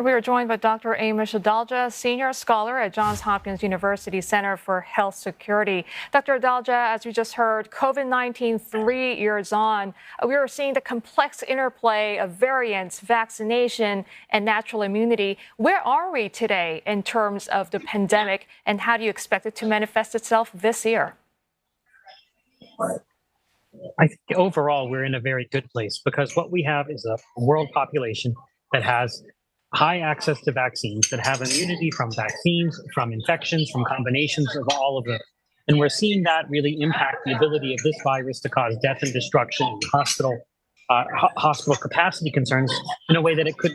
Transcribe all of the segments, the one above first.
We are joined by Dr. Amesh Adalja, Senior Scholar at Johns Hopkins University Center for Health Security. Dr. Adalja, as we just heard, COVID-19 3 years on, we are seeing the complex interplay of variants, vaccination, and natural immunity. Where are we today in terms of the pandemic, and how do you expect it to manifest itself this year? I think overall we're in a very good place because what we have is a world population that has high access to vaccines, that have immunity from vaccines, from infections, from combinations of all of them. And we're seeing that really impact the ability of this virus to cause death and destruction in hospital capacity concerns in a way that it could,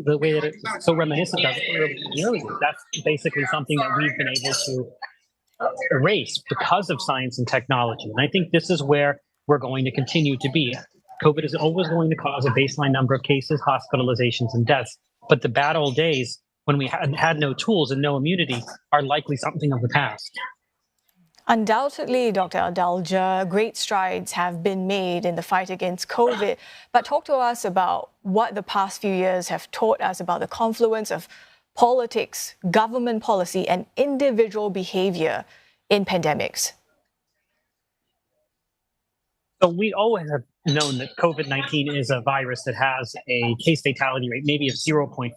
the way that it's so reminiscent of earlier. That's basically something that we've been able to erase because of science and technology. And I think this is where we're going to continue to be. COVID is always going to cause a baseline number of cases, hospitalizations, and deaths. But the bad old days when we had no tools and no immunity are likely something of the past. Undoubtedly, Dr. Adalja, great strides have been made in the fight against COVID. But talk to us about what the past few years have taught us about the confluence of politics, government policy, and individual behavior in pandemics. So we always have known that COVID-19 is a virus that has a case fatality rate maybe of 0.5%.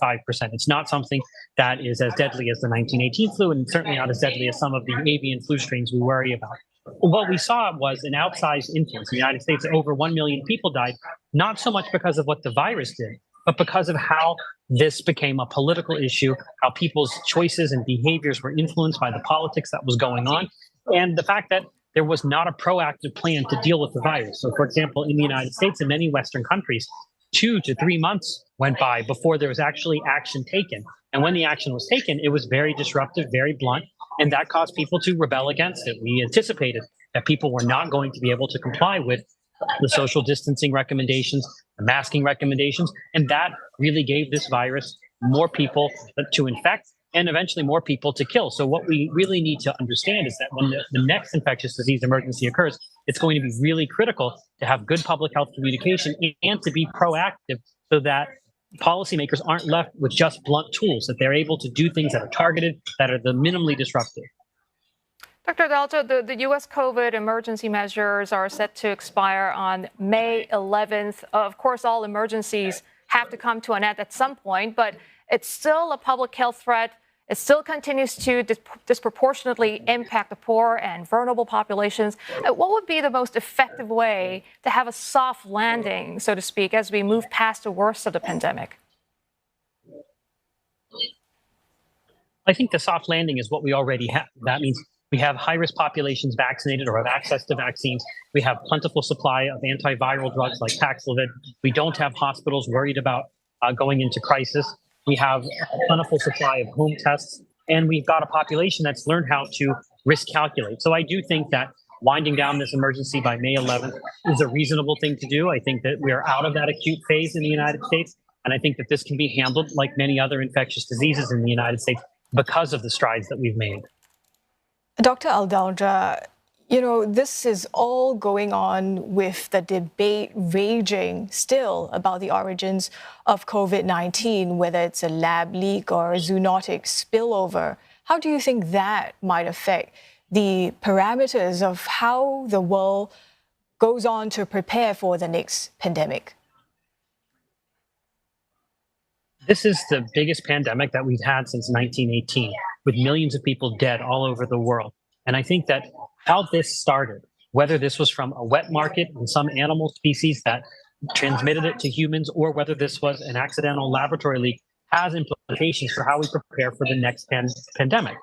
It's not something that is as deadly as the 1918 flu, and certainly not as deadly as some of the avian flu strains we worry about. What we saw was an outsized influence. In the United States, over 1 million people died, not so much because of what the virus did, but because of how this became a political issue, how people's choices and behaviors were influenced by the politics that was going on, and the fact that there was not a proactive plan to deal with the virus. So, for example, in the United States and many Western countries, 2 to 3 months went by before there was actually action taken. And when the action was taken, it was very disruptive, very blunt, and that caused people to rebel against it. We anticipated that people were not going to be able to comply with the social distancing recommendations, the masking recommendations, and that really gave this virus more people to infect and eventually more people to kill. So what we really need to understand is that when the next infectious disease emergency occurs, it's going to be really critical to have good public health communication and to be proactive so that policymakers aren't left with just blunt tools, that they're able to do things that are targeted, that are the minimally disruptive. Dr. Adalja, the U.S. COVID emergency measures are set to expire on May 11th. Of course, all emergencies have to come to an end at some point, but it's still a public health threat. It still continues to disproportionately impact the poor and vulnerable populations. What would be the most effective way to have a soft landing, so to speak, as we move past the worst of the pandemic? I think the soft landing is what we already have. That means we have high-risk populations vaccinated or have access to vaccines. We have plentiful supply of antiviral drugs like Paxlovid. We don't have hospitals worried about going into crisis. We have a plentiful supply of home tests, and we've got a population that's learned how to risk calculate. So I do think that winding down this emergency by May 11th is a reasonable thing to do. I think that we are out of that acute phase in the United States, and I think that this can be handled like many other infectious diseases in the United States because of the strides that we've made. Dr. Adalja, you know, this is all going on with the debate raging still about the origins of COVID-19, whether it's a lab leak or a zoonotic spillover. How do you think that might affect the parameters of how the world goes on to prepare for the next pandemic? This is the biggest pandemic that we've had since 1918, with millions of people dead all over the world. And I think that how this started, whether this was from a wet market in some animal species that transmitted it to humans, or whether this was an accidental laboratory leak, has implications for how we prepare for the next pandemic.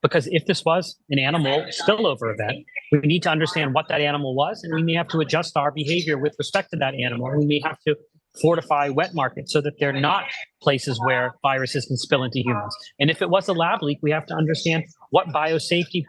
Because if this was an animal spillover event, we need to understand what that animal was, and we may have to adjust our behavior with respect to that animal. We may have to fortify wet markets so that they're not places where viruses can spill into humans. And if it was a lab leak, we have to understand what biosafety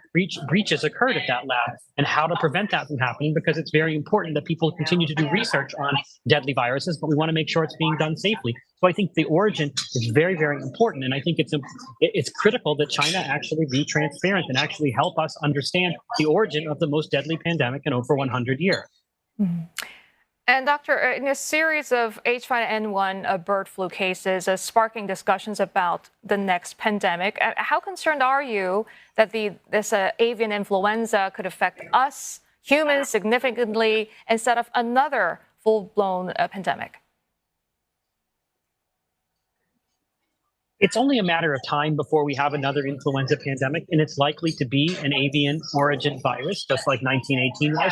breaches occurred at that lab and how to prevent that from happening, because it's very important that people continue to do research on deadly viruses, but we want to make sure it's being done safely. So I think the origin is very, very important. And I think it's critical that China actually be transparent and actually help us understand the origin of the most deadly pandemic in over 100 years. Mm-hmm. And Doctor, in a series of H5N1 bird flu cases sparking discussions about the next pandemic, how concerned are you that this avian influenza could affect us humans significantly and set off another full-blown pandemic? It's only a matter of time before we have another influenza pandemic, and it's likely to be an avian origin virus, just like 1918 was.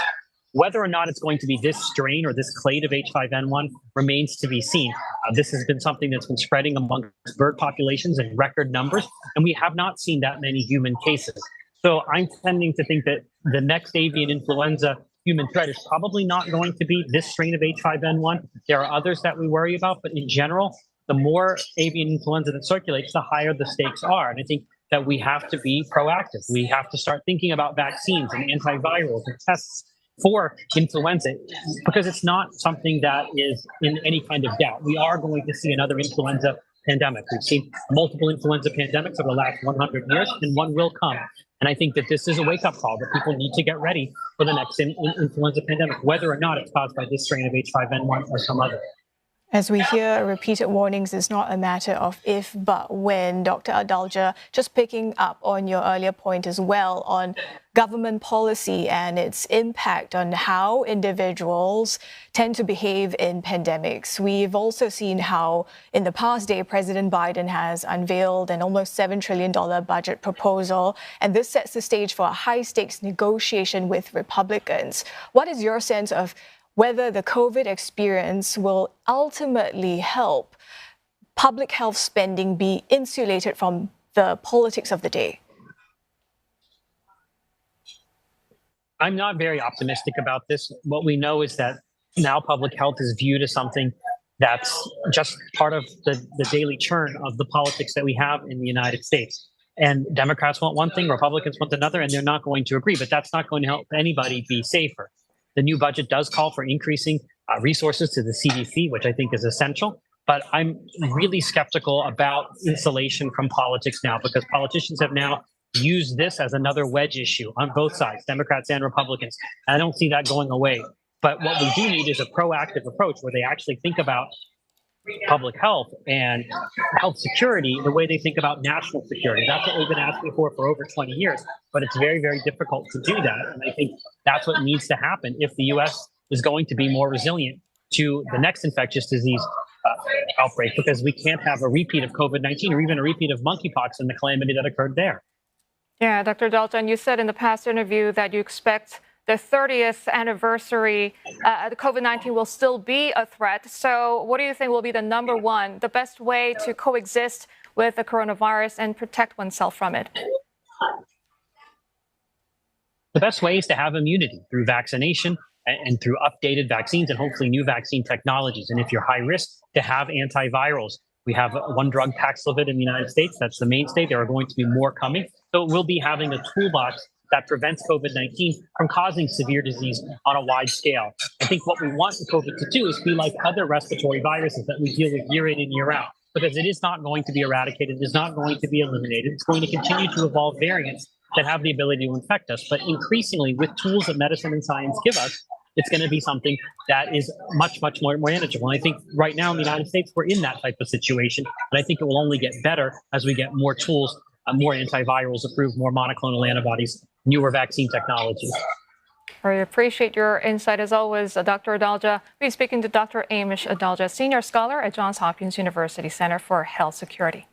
Whether or not it's going to be this strain or this clade of H5N1 remains to be seen. This has been something that's been spreading among bird populations in record numbers, and we have not seen that many human cases. So I'm tending to think that the next avian influenza human threat is probably not going to be this strain of H5N1. There are others that we worry about, but in general, the more avian influenza that circulates, the higher the stakes are. And I think that we have to be proactive. We have to start thinking about vaccines and antivirals and tests for influenza, because it's not something that is in any kind of doubt. We are going to see another influenza pandemic. We've seen multiple influenza pandemics over the last 100 years, and one will come. And I think that this is a wake-up call that people need to get ready for the next influenza pandemic, whether or not it's caused by this strain of H5N1 or some other. As we hear repeated warnings, it's not a matter of if, but when. Dr. Adalja, just picking up on your earlier point as well on government policy and its impact on how individuals tend to behave in pandemics. We've also seen how in the past day, President Biden has unveiled an almost $7 trillion budget proposal, and this sets the stage for a high-stakes negotiation with Republicans. What is your sense of whether the COVID experience will ultimately help public health spending be insulated from the politics of the day? I'm not very optimistic about this. What we know is that now public health is viewed as something that's just part of the daily churn of the politics that we have in the United States. And Democrats want one thing, Republicans want another, and they're not going to agree. But that's not going to help anybody be safer. The new budget does call for increasing resources to the CDC, which I think is essential. But I'm really skeptical about insulation from politics now, because politicians have now used this as another wedge issue on both sides, Democrats and Republicans. And I don't see that going away. But what we do need is a proactive approach where they actually think about public health and health security the way they think about national security. That's what we've been asking for over 20 years, but it's very, very difficult to do that. And I think that's what needs to happen if the U.S. is going to be more resilient to the next infectious disease outbreak, because we can't have a repeat of COVID-19 or even a repeat of monkeypox and the calamity that occurred there. Yeah, Dr. Adalja, and you said in the past interview that you expect the 30th anniversary, the COVID-19 will still be a threat. So what do you think will be the best way to coexist with the coronavirus and protect oneself from it? The best way is to have immunity through vaccination and through updated vaccines and hopefully new vaccine technologies. And if you're high risk, to have antivirals. We have one drug, Paxlovid, in the United States. That's the mainstay. There are going to be more coming. So we'll be having a toolbox that prevents COVID-19 from causing severe disease on a wide scale. I think what we want COVID to do is be like other respiratory viruses that we deal with year in and year out, because it is not going to be eradicated. It is not going to be eliminated. It's going to continue to evolve variants that have the ability to infect us. But increasingly, with tools that medicine and science give us, it's going to be something that is much, much more manageable. And I think right now in the United States, we're in that type of situation. And I think it will only get better as we get more tools, more antivirals approved, more monoclonal antibodies, newer vaccine technologies. I appreciate your insight as always, Dr. Adalja. We're speaking to Dr. Amesh Adalja, Senior Scholar at Johns Hopkins University Center for Health Security.